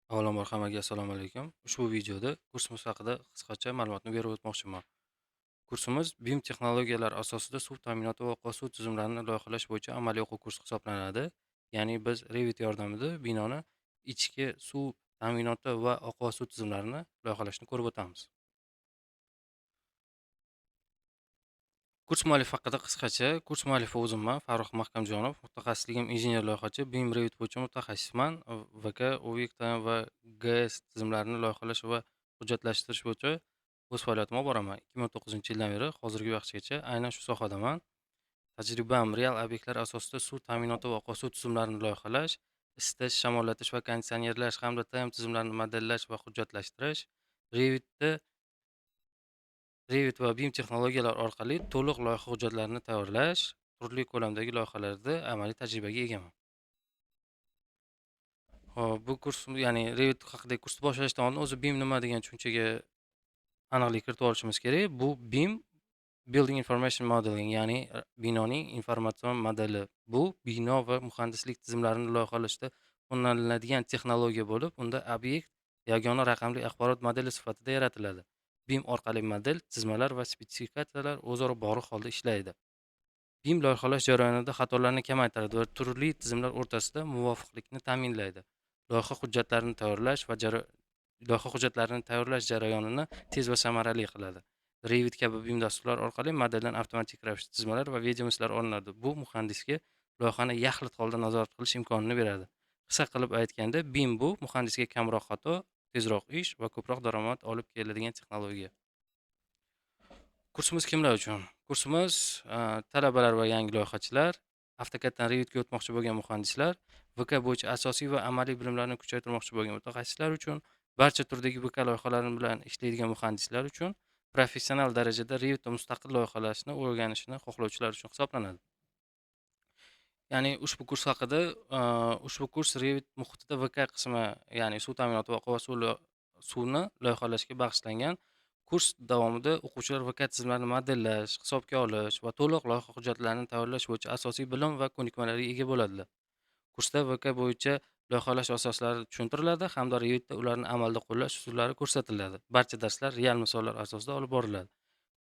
Avvalambor hammaga assalomu alaykum. Ushbu videoda kursimiz haqida qisqacha ma'lumotni berib o'tmoqchiman. Kursimiz BIM texnologiyalar asosida suv ta'minoti va oqova suv tizimlarini loyihalash bo'yicha amaliy o'quv kursi hisoblanadi. Ya'ni biz Revit yordamida binoni ichki suv ta'minoti va oqova suv tizimlarini loyihalashni ko'rib o'tamiz. Kurs muallifi haqida qisqacha. Kurs muallifi o'zimman, Farruh Mahkamjonov. Mutaxassisligim injener loyihachi, BIM Revit bo'yicha mutaxassisman. VK, OVIK va GS tizimlarini loyihalash va hujjatlashtirish bo'yicha o'z faoliyatimni olib boraman. 2009-yildan beri hozirgi vaqtgacha aynan shu sohadaman. Tajribam real obyektlar asosida suv ta'minoti va oqova suv tizimlarini loyihalash, isitish, shamollatish va konditsionerlash hamda TM tizimlarini modellash va hujjatlashtirish. Revitda Revit va BIM texnologiyalar orqali to'liq loyiha hujjatlarini tayyorlash, turli ko'lamdagi loyihalarda amaliy tajribaga egaman. Hop, bu kurs, ya'ni Revit haqidagi kursni boshlashdan oldin o'zi BIM nima degan tushunchaga aniqlik kiritib olishimiz kerak. Bu BIM Building Information Modeling, ya'ni binoning informatsion modeli. Bu bino va muhandislik tizimlarini loyihalashda qo'llaniladigan texnologiya bo'lib, unda obyekt yagona raqamli axborot modeli sifatida yaratiladi. BIM orqali model, tizmalar va spetsifikatsiyalar o'zaro bog'liq holda ishlaydi. BIM loyihalash jarayonida xatolarni kamaytiradi va turli tizimlar o'rtasida muvofiqlikni ta'minlaydi. Loyiha hujjatlarini tayyorlash va loyiha hujjatlarini tayyorlash jarayonini tez va samarali qiladi. Revit kabi BIM dasturlar orqali modeldan avtomatik ravishda tizmalar va videomislar olinadi. Bu muhandisga loyihani yaxlit holda nazorat qilish imkonini beradi. Qisqa qilib aytganda, BIM bu muhandisga kamroq xato, tezroq ish va ko'proq daromad olib keladigan texnologiya. Kursimiz kimlar uchun? Kursimiz talabalar va yangi loyihachilar, AutoCADdan Revitga o'tmoqchi bo'lgan muhandislar, VK bo'yicha asosiy va amaliy bilimlarni kuchaytirmoqchi bo'lgan mutaxassislar uchun, barcha turdagi VK loyihalari bilan ishlaydigan muhandislar uchun, professional darajada Revitda mustaqil loyihalashni o'rganishni xohlovchilar uchun hisoblanadi. Ya'ni ushbu kurs Revit muhitida VK qismi, ya'ni suv ta'minoti va oqova suvni loyihalashga bag'ishlangan. Kurs davomida o'quvchilar VK tizimlarini modellash, hisobga olish va to'liq loyiha hujjatlarini tayyorlash bo'yicha asosiy bilim va ko'nikmalarga ega bo'ladilar. Kursda VK bo'yicha loyihalash asoslari tushuntiriladi hamda Revitda ularni amalda qo'llash usullari ko'rsatiladi. Barcha darslar real misollar asosida olib boriladi.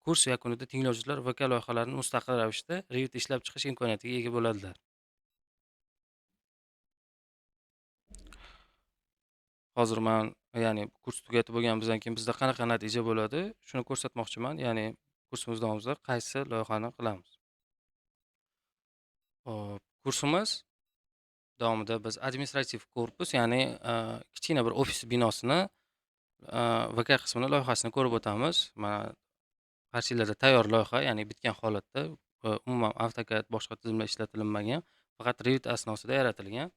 Kurs yakunida tinglovchilar VK loyihalarini mustaqil ravishda Revitda ishlab chiqish imkoniyatiga ega bo'ladilar. Hozir men, ya'ni kurs tugatib bo'lganimizdan keyin bizda qanaqa natija bo'ladi, shuni ko'rsatmoqchiman. Ya'ni kursimiz davomida qaysi loyihani qilamiz. Hop, kursimiz davomida biz administrativ korpus, ya'ni kichkina bir ofis binosini VK qismini loyihasini ko'rib o'tamiz. Mana qarshilarda tayyor loyiha, ya'ni bitgan holatda, umuman AutoCAD boshqa tizimlar ishlatilmagan, faqat Revit asnosida yaratilgan.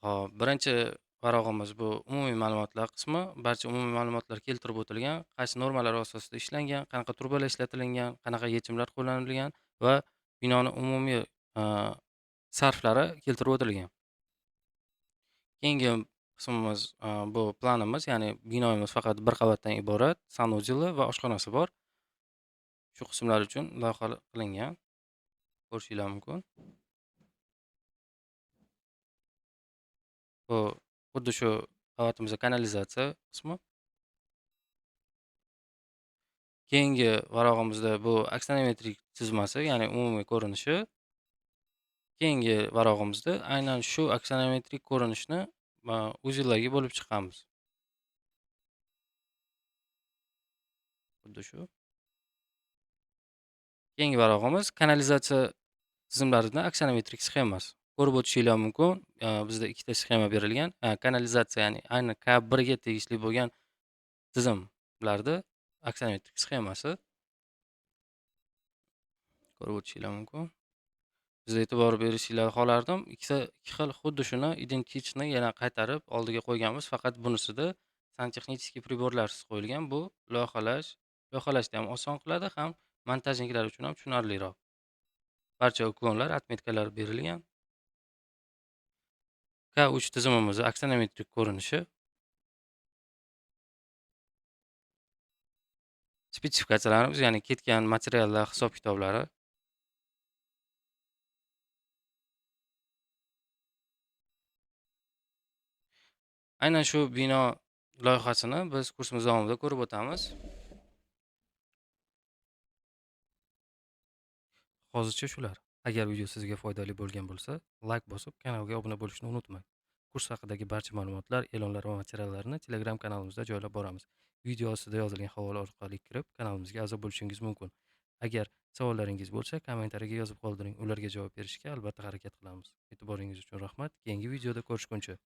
Hop, birinchi varog'imiz bu umumiy ma'lumotlar qismi. Barcha umumiy ma'lumotlar keltirib o'tilgan, qaysi normalar asosida ishlangan, qanaqa turbalar ishlatilgan, qanaqa yechimlar qo'llanilgan va binoni umumiy a, sarflari keltirib o'tilgan. Keyingi qismimiz bu planimiz, ya'ni binomiz faqat bir qavatdan iborat, sanuzeli va oshxonasi bor. Shu qismlar uchun loyiha qilingan. Ko'rishingiz mumkin. Bu xuddi shu qavatimizda kanalizatsiya qismi. Keyingi varog'imizda bu aksionometrik chizmasi, ya'ni umumiy ko'rinishi. Keyingi varog'imizda aynan shu aksionometrik ko'rinishni uzilarga bo'lib chiqamiz. Xuddi shu. Keyingi varog'imiz kanalizatsiya tizimlaridan aksionometrik sxemasi. Ko'rib o'tishingiz mumkin. Bizda ikkita sxema berilgan. Kanalizatsiya, ya'ni aynan K1 ga tegishli bo'lgan tizimlarda aksionometrik sxemasi. Ko'rib o'tishingiz mumkin. Sizga e'tibor berishingizni xohlardim. Ikki xil xuddi shuni identichni yana qaytarib oldiga qo'yganmiz. Faqat bunisida santexnicheskiy priborlarsiz qo'yilgan. Bu loyihalashni ham oson qiladi, ham montajniklar uchun ham tushunarliroq. Barcha uklonlar, отметкалар berilgan. K3 tizimimiz aksionometrik ko'rinishi. Spetsifikatsiyalarimiz, ya'ni ketgan materiallar hisob-kitoblari. Aynan shu bino loyihasini biz kursimiz davomida ko'rib o'tamiz. Hozircha shular. Agar video sizga foydali bo'lgan bo'lsa, layk bosib, kanalga obuna bo'lishni unutmang. Kurs haqidagi barcha ma'lumotlar, e'lonlar va materiallarni Telegram kanalimizda joylab boramiz. Video ostida yozilgan havola orqali kirib, kanalimizga a'zo bo'lishingiz mumkin. Agar savollaringiz bo'lsa, kommentariyaga yozib qoldiring. Ularga javob berishga albatta harakat qilamiz. E'tiboringiz uchun rahmat. Keyingi videoda ko'rishguncha